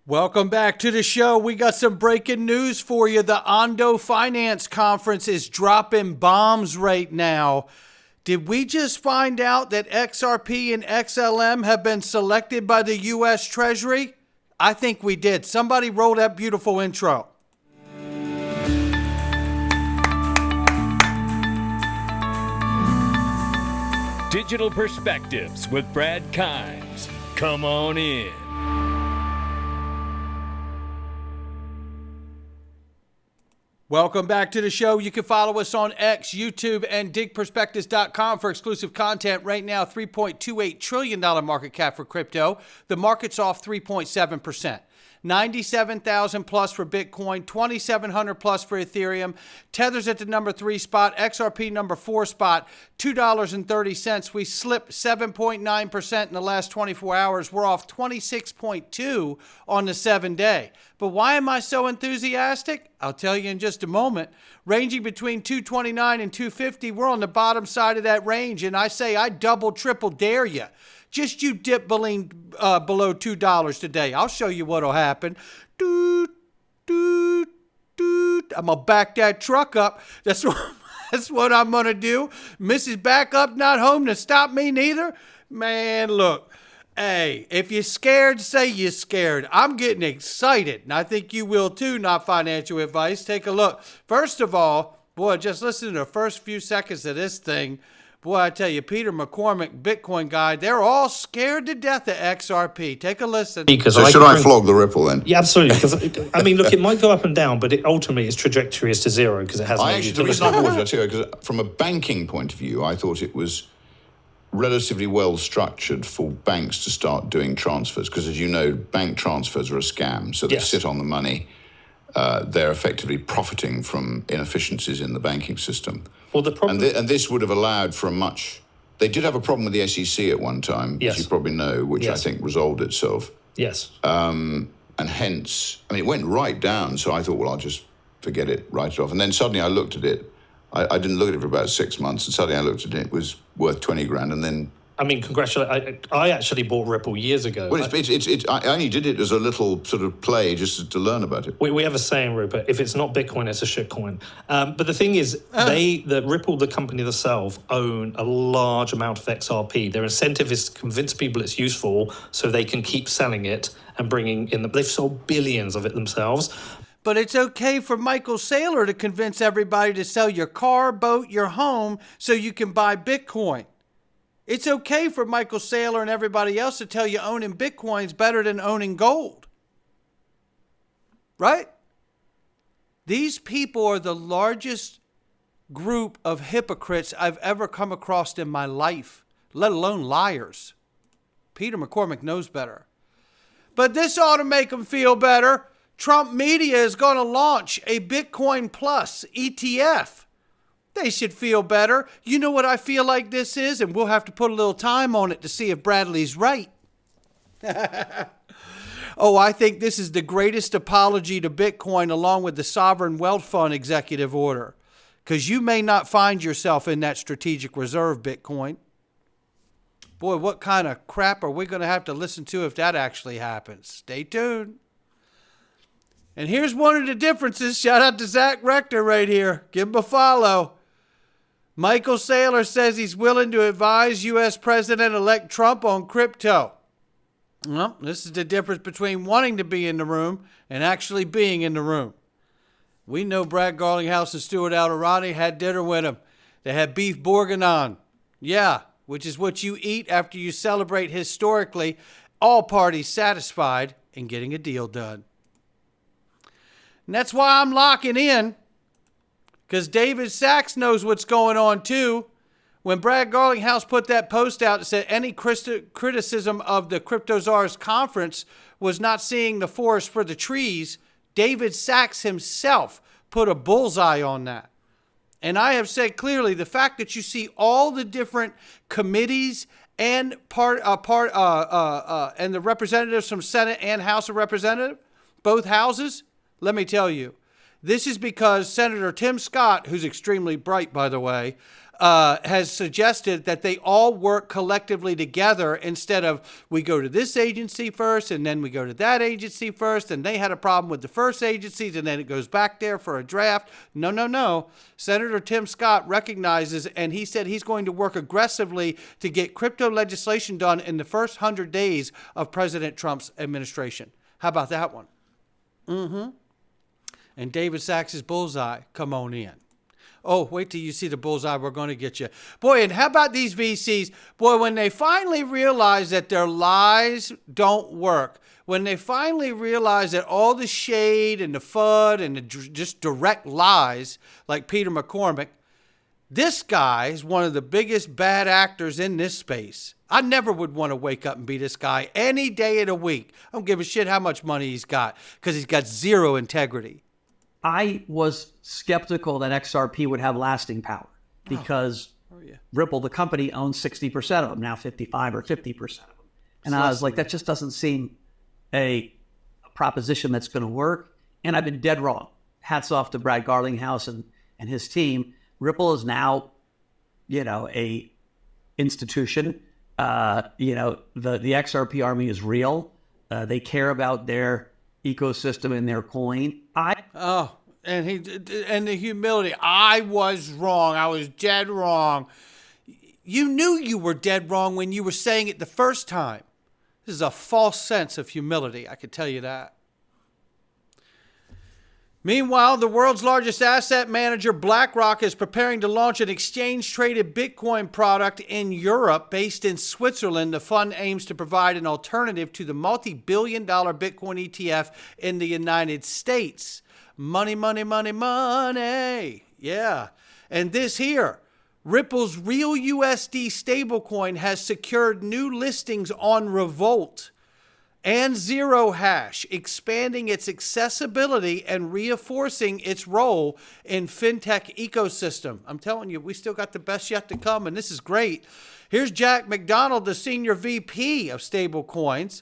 Welcome back to the show. We got some breaking news for you. The Ondo Finance Conference is dropping bombs right now. Did we just find out that XRP and XLM have been selected by the U.S. Treasury? I think we did. Somebody roll that beautiful intro. Digital Perspectives with Brad Kimes. Come on in. Welcome back to the show. You can follow us on X, YouTube, and digperspectives.com for exclusive content. Right now, $3.28 trillion market cap for crypto. The market's off 3.7%. 97,000 plus for Bitcoin, 2,700 plus for Ethereum. Tether's at the number 3 spot, XRP number 4 spot, $2.30. We slipped 7.9% in the last 24 hours. We're off 26.2 on the 7-day. But why am I so enthusiastic? I'll tell you in just a moment. Ranging between 229 and 250, we're on the bottom side of that range, and I say I double, triple dare you. Just you dip below $2 today. I'll show you what'll happen. Doot, doot, doot. I'm going to back that truck up. That's what I'm going to do. Mrs. Backup not home to stop me neither. Man, look. Hey, if you're scared, say you're scared. I'm getting excited, and I think you will too, not financial advice. Take a look. First of all, boy, just listen to the first few seconds of this thing. Boy, I tell you, Peter McCormick, Bitcoin guy, they're all scared to death of XRP. Take a listen. So should I flog the ripple then? Yeah, absolutely. Because I mean, look, it might go up and down, but ultimately its trajectory is to zero because it has. The reason I bought it, because from a banking point of view, I thought it was relatively well structured for banks to start doing transfers. Because as you know, bank transfers are a scam, so they sit on the money. They're effectively profiting from inefficiencies in the banking system. Well, the problem, and this would have allowed for a much. They did have a problem with the SEC at one time, as you probably know, which I think resolved itself. Yes. And hence, I mean, it went right down. So I thought, well, I'll just forget it, write it off. And then suddenly I looked at it. I didn't look at it for about 6 months, and suddenly I looked at it. It was worth 20 grand, and then. I mean, congratulations. I actually bought Ripple years ago. Well, I only did it as a little sort of play just to learn about it. We have a saying, Rupert, if it's not Bitcoin, it's a shitcoin. But the thing is, the Ripple, the company themselves, own a large amount of XRP. Their incentive is to convince people it's useful so they can keep selling it and bringing in they've sold billions of it themselves. But it's okay for Michael Saylor to convince everybody to sell your car, boat, your home so you can buy Bitcoin. It's okay for Michael Saylor and everybody else to tell you owning Bitcoin is better than owning gold. Right? These people are the largest group of hypocrites I've ever come across in my life, let alone liars. Peter McCormick knows better. But this ought to make them feel better. Trump Media is going to launch a Bitcoin Plus ETF. They should feel better. You know what I feel like this is? And we'll have to put a little time on it to see if Bradley's right. Oh, I think this is the greatest apology to Bitcoin along with the Sovereign Wealth Fund executive order. Because you may not find yourself in that strategic reserve Bitcoin. Boy, what kind of crap are we going to have to listen to if that actually happens? Stay tuned. And here's one of the differences. Shout out to Zach Rector right here. Give him a follow. Michael Saylor says he's willing to advise U.S. President-elect Trump on crypto. Well, this is the difference between wanting to be in the room and actually being in the room. We know Brad Garlinghouse and Stuart Alderani had dinner with him. They had beef bourguignon. Yeah, which is what you eat after you celebrate historically all parties satisfied in getting a deal done. And that's why I'm locking in, because David Sachs knows what's going on too. When Brad Garlinghouse put that post out that said any criticism of the Crypto Czars conference was not seeing the forest for the trees, David Sachs himself put a bullseye on that. And I have said clearly, the fact that you see all the different committees and and the representatives from Senate and House of Representatives, both houses, let me tell you, this is because Senator Tim Scott, who's extremely bright, by the way, has suggested that they all work collectively together instead of we go to this agency first and then we go to that agency first and they had a problem with the first agencies and then it goes back there for a draft. No. Senator Tim Scott recognizes, and he said he's going to work aggressively to get crypto legislation done in the first 100 days of President Trump's administration. How about that one? And David Sachs's bullseye, come on in. Oh, wait till you see the bullseye. We're going to get you. Boy, and how about these VCs? Boy, when they finally realize that their lies don't work, when they finally realize that all the shade and the FUD and the just direct lies, like Peter McCormick, this guy is one of the biggest bad actors in this space. I never would want to wake up and be this guy any day of the week. I don't give a shit how much money he's got because he's got zero integrity. I was skeptical that XRP would have lasting power because Ripple, the company, owns 60% of them, now 55 or 50% of them. And I was like, that just doesn't seem a proposition that's going to work. And I've been dead wrong. Hats off to Brad Garlinghouse and his team. Ripple is now, a institution. The XRP army is real. They care about their ecosystem and their coin. And the humility. I was wrong. I was dead wrong. You knew you were dead wrong when you were saying it the first time. This is a false sense of humility. I can tell you that. Meanwhile, the world's largest asset manager, BlackRock, is preparing to launch an exchange-traded Bitcoin product in Europe based in Switzerland. The fund aims to provide an alternative to the multi-billion-dollar Bitcoin ETF in the United States. Money, money, money, money. Yeah. And this here, Ripple's real USD stablecoin has secured new listings on Revolt and Zero Hash, expanding its accessibility and reinforcing its role in fintech ecosystem. I'm telling you, we still got the best yet to come, and this is great. Here's Jack McDonald, the senior VP of stablecoins,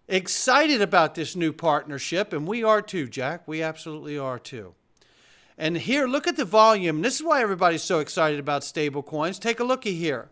excited about this new partnership, and we are too, Jack. We absolutely are too. And here, look at the volume. This is why everybody's so excited about stablecoins. Take a looky here.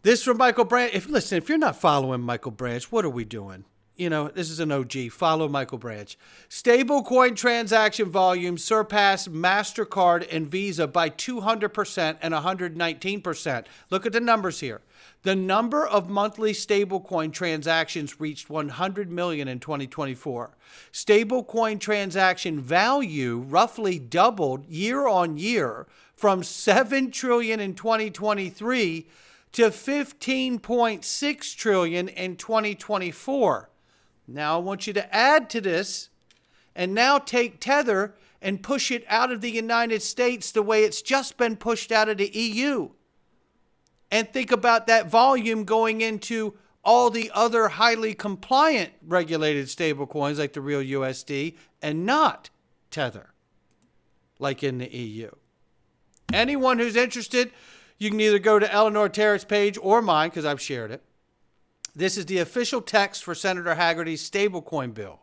This from Michael Branch. If you're not following Michael Branch, what are we doing? This is an OG. Follow Michael Branch. Stablecoin transaction volume surpassed MasterCard and Visa by 200% and 119%. Look at the numbers here. The number of monthly stablecoin transactions reached 100 million in 2024. Stablecoin transaction value roughly doubled year on year from 7 trillion in 2023 to 15.6 trillion in 2024. Now I want you to add to this and now take Tether and push it out of the United States the way it's just been pushed out of the EU. And think about that volume going into all the other highly compliant regulated stablecoins like the real USD and not Tether like in the EU. Anyone who's interested, you can either go to Eleanor Tarrett's page or mine because I've shared it. This is the official text for Senator Hagerty's stablecoin bill.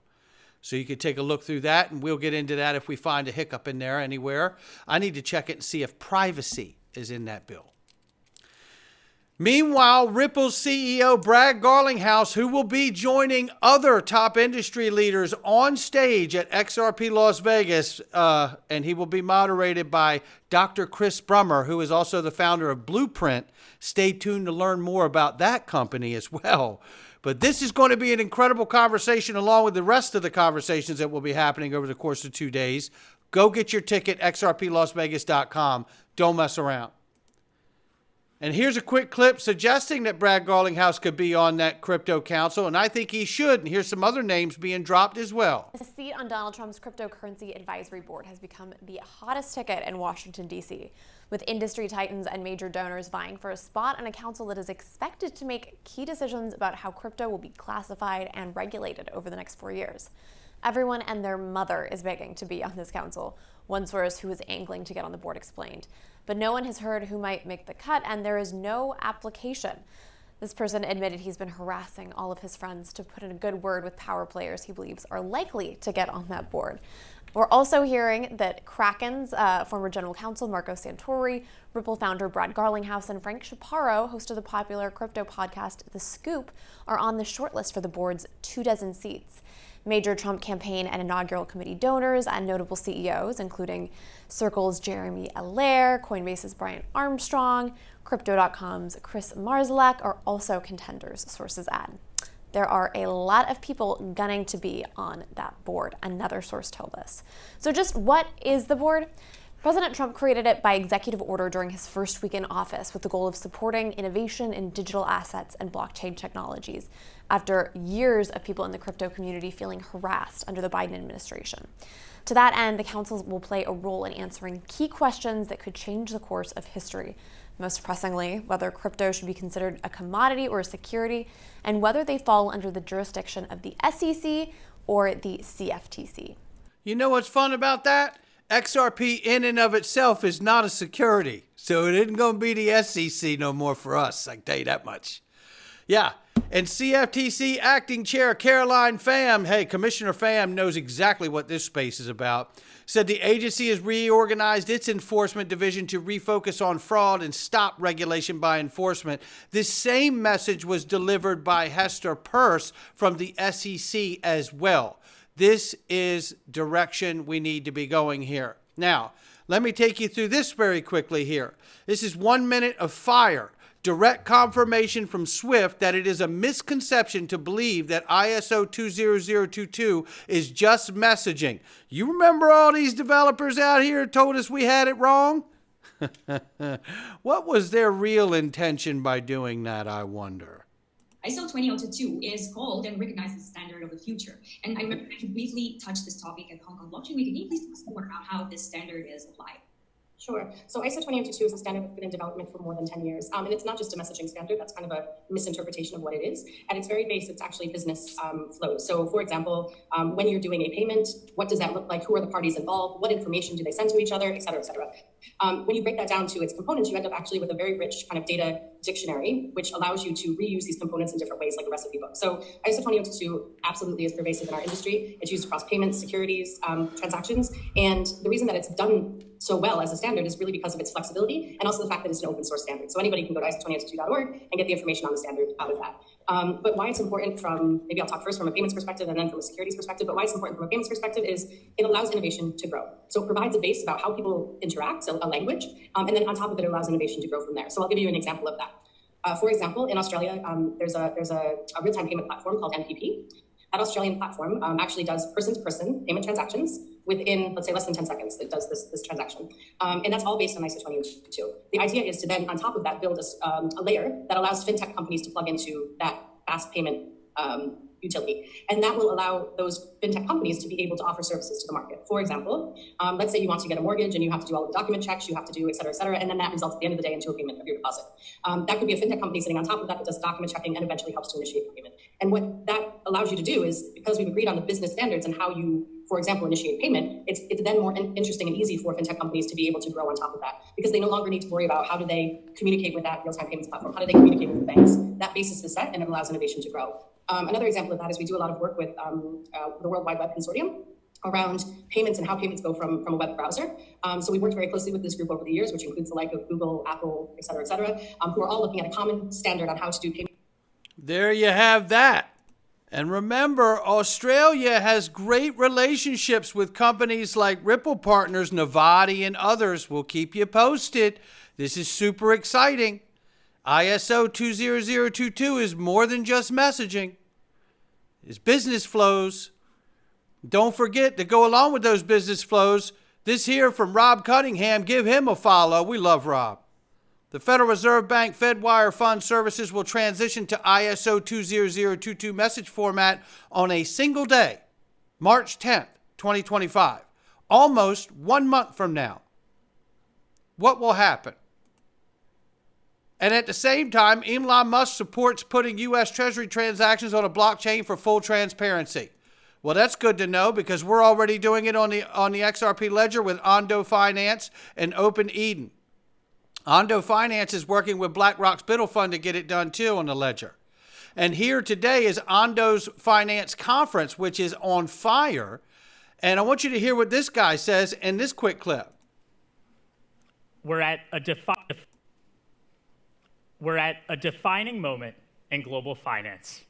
So you can take a look through that, and we'll get into that if we find a hiccup in there anywhere. I need to check it and see if privacy is in that bill. Meanwhile, Ripple's CEO, Brad Garlinghouse, who will be joining other top industry leaders on stage at XRP Las Vegas, and he will be moderated by Dr. Chris Brummer, who is also the founder of Blueprint. Stay tuned to learn more about that company as well. But this is going to be an incredible conversation along with the rest of the conversations that will be happening over the course of 2 days. Go get your ticket, xrplasvegas.com. Don't mess around. And here's a quick clip suggesting that Brad Garlinghouse could be on that crypto council, and I think he should. And here's some other names being dropped as well. A seat on Donald Trump's cryptocurrency advisory board has become the hottest ticket in Washington, D.C., with industry titans and major donors vying for a spot on a council that is expected to make key decisions about how crypto will be classified and regulated over the next 4 years. Everyone and their mother is begging to be on this council, one source who is angling to get on the board explained. But no one has heard who might make the cut, and there is no application. This person admitted he's been harassing all of his friends to put in a good word with power players he believes are likely to get on that board. We're also hearing that Kraken's former general counsel Marco Santori, Ripple founder Brad Garlinghouse, and Frank Chaparro, host of the popular crypto podcast The Scoop, are on the shortlist for the board's 24 seats. Major Trump campaign and inaugural committee donors and notable CEOs, including Circle's Jeremy Allaire, Coinbase's Brian Armstrong, Crypto.com's Chris Marszalek, are also contenders, sources add. There are a lot of people gunning to be on that board, another source told us. So just what is the board? President Trump created it by executive order during his first week in office with the goal of supporting innovation in digital assets and blockchain technologies after years of people in the crypto community feeling harassed under the Biden administration. To that end, the council will play a role in answering key questions that could change the course of history. Most pressingly, whether crypto should be considered a commodity or a security, and whether they fall under the jurisdiction of the SEC or the CFTC. You know what's fun about that? XRP in and of itself is not a security, so it isn't going to be the SEC no more for us, I can tell you that much. Yeah, and CFTC Acting Chair Caroline Pham, hey, Commissioner Pham knows exactly what this space is about, said the agency has reorganized its enforcement division to refocus on fraud and stop regulation by enforcement. This same message was delivered by Hester Peirce from the SEC as well. This is direction we need to be going here. Now, let me take you through this very quickly here. This is 1 minute of fire. Direct confirmation from SWIFT that it is a misconception to believe that ISO 20022 is just messaging. You remember all these developers out here told us we had it wrong? What was their real intention by doing that, I wonder? ISO 20022 is called and recognized as the standard of the future. And I remember to briefly touch this topic at Hong Kong Blockchain Week. Can you please tell us more about how this standard is applied? Sure. So ISO 20022 is a standard that's been in development for more than 10 years. And it's not just a messaging standard. That's kind of a misinterpretation of what it is. At its very base, it's actually business flows. So for example, when you're doing a payment, what does that look like? Who are the parties involved? What information do they send to each other, et cetera, et cetera. When you break that down to its components, you end up actually with a very rich kind of data dictionary, which allows you to reuse these components in different ways, like a recipe book. So ISO 20022 absolutely is pervasive in our industry. It's used across payments, securities, transactions. And the reason that it's done so well as a standard is really because of its flexibility and also the fact that it's an open source standard. So anybody can go to ISO20022.org and get the information on the standard out of that. But why it's important from, maybe I'll talk first from a payments perspective and then from a securities perspective, but why it's important from a payments perspective is it allows innovation to grow. So it provides a base about how people interact, so a language, and then on top of it, it allows innovation to grow from there. So I'll give you an example of that. For example, in Australia, there's a real-time payment platform called NPP. That Australian platform actually does person-to-person payment transactions within, let's say, less than 10 seconds. It does this transaction. And that's all based on ISO 20022. The idea is to then, on top of that, build a layer that allows fintech companies to plug into that fast payment utility. And that will allow those fintech companies to be able to offer services to the market. For example, let's say you want to get a mortgage and you have to do all the document checks, you have to do et cetera, and then that results at the end of the day into a payment of your deposit. That could be a fintech company sitting on top of that does document checking and eventually helps to initiate the payment. And what that allows you to do is, because we've agreed on the business standards and how you, for example, initiate payment, it's then more interesting and easy for fintech companies to be able to grow on top of that, because they no longer need to worry about how do they communicate with that real-time payments platform, how do they communicate with the banks. That basis is set and it allows innovation to grow. Another example of that is we do a lot of work with the World Wide Web Consortium around payments and how payments go from a web browser. So we worked very closely with this group over the years, which includes the like of Google, Apple, et cetera, who are all looking at a common standard on how to do payments. There you have that. And remember, Australia has great relationships with companies like Ripple Partners, Novati, and others. We'll keep you posted. This is super exciting. ISO 20022 is more than just messaging. It's business flows. Don't forget to go along with those business flows. This here from Rob Cunningham. Give him a follow. We love Rob. The Federal Reserve Bank FedWire Fund Services will transition to ISO 20022 message format on a single day, March 10th, 2025, almost 1 month from now. What will happen? And at the same time, Elon Musk supports putting U.S. Treasury transactions on a blockchain for full transparency. Well, that's good to know because we're already doing it on the XRP ledger with Ondo Finance and Open Eden. Ondo Finance is working with BlackRock's Biddle Fund to get it done too on the ledger. And here today is Ondo's Finance Conference, which is on fire. And I want you to hear what this guy says in this quick clip. We're at a defining moment in global finance.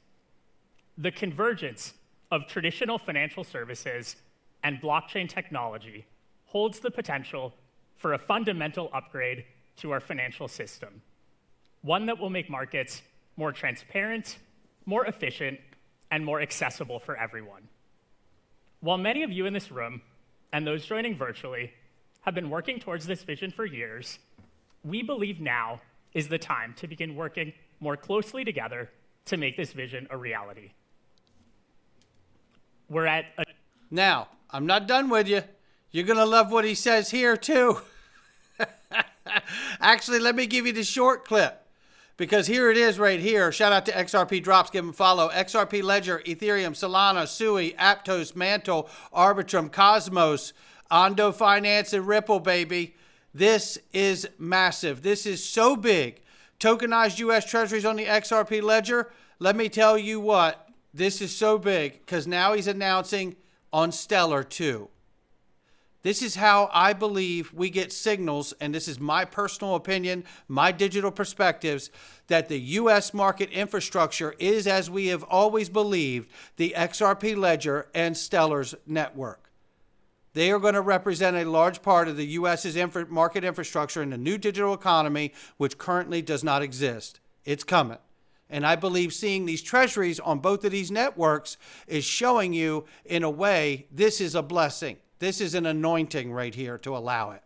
The convergence of traditional financial services and blockchain technology holds the potential for a fundamental upgrade to our financial system, one that will make markets more transparent, more efficient, and more accessible for everyone. While many of you in this room and those joining virtually have been working towards this vision for years, we believe now is the time to begin working more closely together to make this vision a reality. Now, I'm not done with you. You're going to love what he says here, too. Actually, let me give you the short clip, because here it is right here. Shout out to XRP Drops. Give them a follow. XRP Ledger, Ethereum, Solana, Sui, Aptos, Mantle, Arbitrum, Cosmos, Ondo Finance, and Ripple, baby. This is massive. This is so big. Tokenized U.S. Treasuries on the XRP Ledger. Let me tell you what. This is so big because now he's announcing on Stellar too. This is how I believe we get signals, and this is my personal opinion, my digital perspectives, that the U.S. market infrastructure is, as we have always believed, the XRP Ledger and Stellar's network. They are going to represent a large part of the U.S.'s market infrastructure in the new digital economy, which currently does not exist. It's coming. And I believe seeing these treasuries on both of these networks is showing you, in a way, this is a blessing. This is an anointing right here to allow it.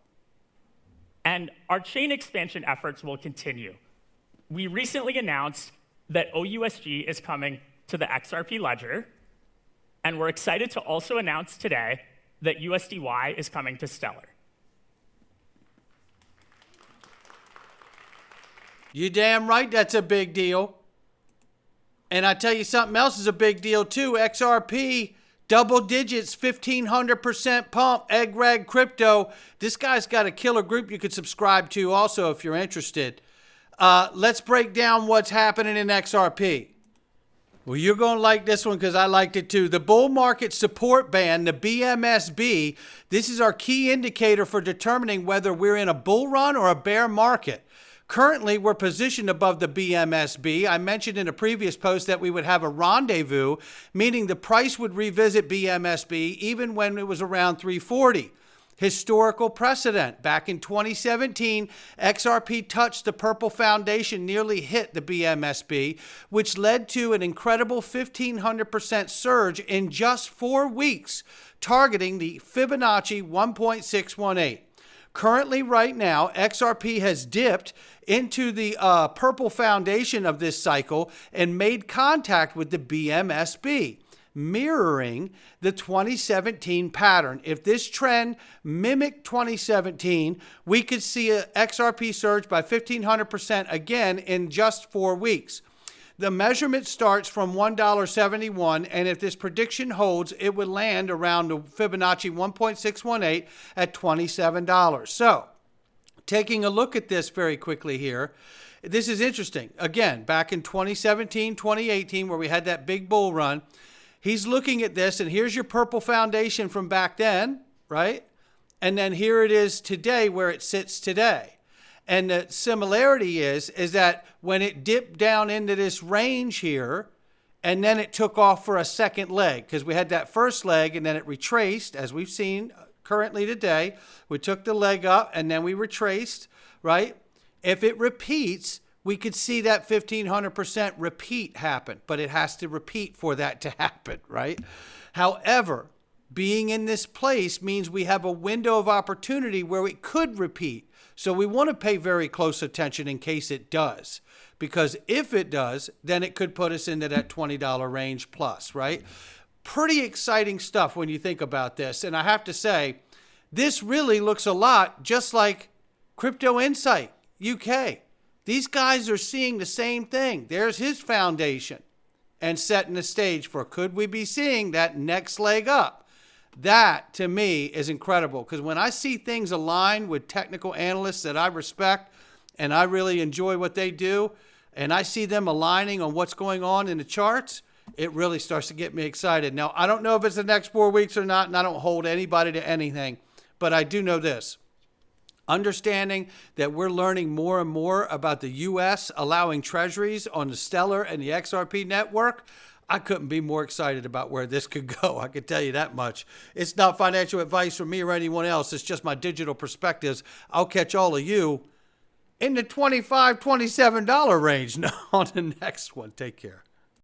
And our chain expansion efforts will continue. We recently announced that OUSG is coming to the XRP Ledger, and we're excited to also announce today that USDY is coming to Stellar. You damn right that's a big deal. And I tell you something else is a big deal too. XRP, double digits, 1,500% pump, egg rag crypto. This guy's got a killer group you could subscribe to also if you're interested. Let's break down what's happening in XRP. Well, you're going to like this one because I liked it too. The bull market support band, the BMSB, this is our key indicator for determining whether we're in a bull run or a bear market. Currently, we're positioned above the BMSB. I mentioned in a previous post that we would have a rendezvous, meaning the price would revisit BMSB even when it was around 340. Historical precedent. Back in 2017, XRP touched the purple foundation, nearly hit the BMSB, which led to an incredible 1,500% surge in just 4 weeks, targeting the Fibonacci 1.618. Currently, right now, XRP has dipped into the purple foundation of this cycle and made contact with the BMSB, mirroring the 2017 pattern. If this trend mimicked 2017, we could see a XRP surge by 1,500% again in just 4 weeks. The measurement starts from $1.71, and if this prediction holds, it would land around the Fibonacci 1.618 at $27. So, taking a look at this very quickly here, this is interesting. Again, back in 2017, 2018, where we had that big bull run, he's looking at this, and here's your purple foundation from back then, right? And then here it is today, where it sits today. And the similarity is that when it dipped down into this range here, and then it took off for a second leg, because we had that first leg, and then it retraced, as we've seen currently today. We took the leg up, and then we retraced, right? If it repeats, we could see that 1,500% repeat happen, but it has to repeat for that to happen, right? However, being in this place means we have a window of opportunity where it could repeat. So we want to pay very close attention in case it does, because if it does, then it could put us into that $20 range plus, right? Pretty exciting stuff when you think about this. And I have to say, this really looks a lot just like Crypto Insight UK. These guys are seeing the same thing. There's his foundation and setting the stage for, could we be seeing that next leg up? That, to me, is incredible, because when I see things align with technical analysts that I respect and I really enjoy what they do, and I see them aligning on what's going on in the charts, it really starts to get me excited. Now, I don't know if it's the next 4 weeks or not, and I don't hold anybody to anything, but I do know this. Understanding that we're learning more and more about the U.S. allowing treasuries on the Stellar and the XRP network, I couldn't be more excited about where this could go. I can tell you that much. It's not financial advice from me or anyone else. It's just my digital perspectives. I'll catch all of you in the $25, $27 range on the next one. Take care.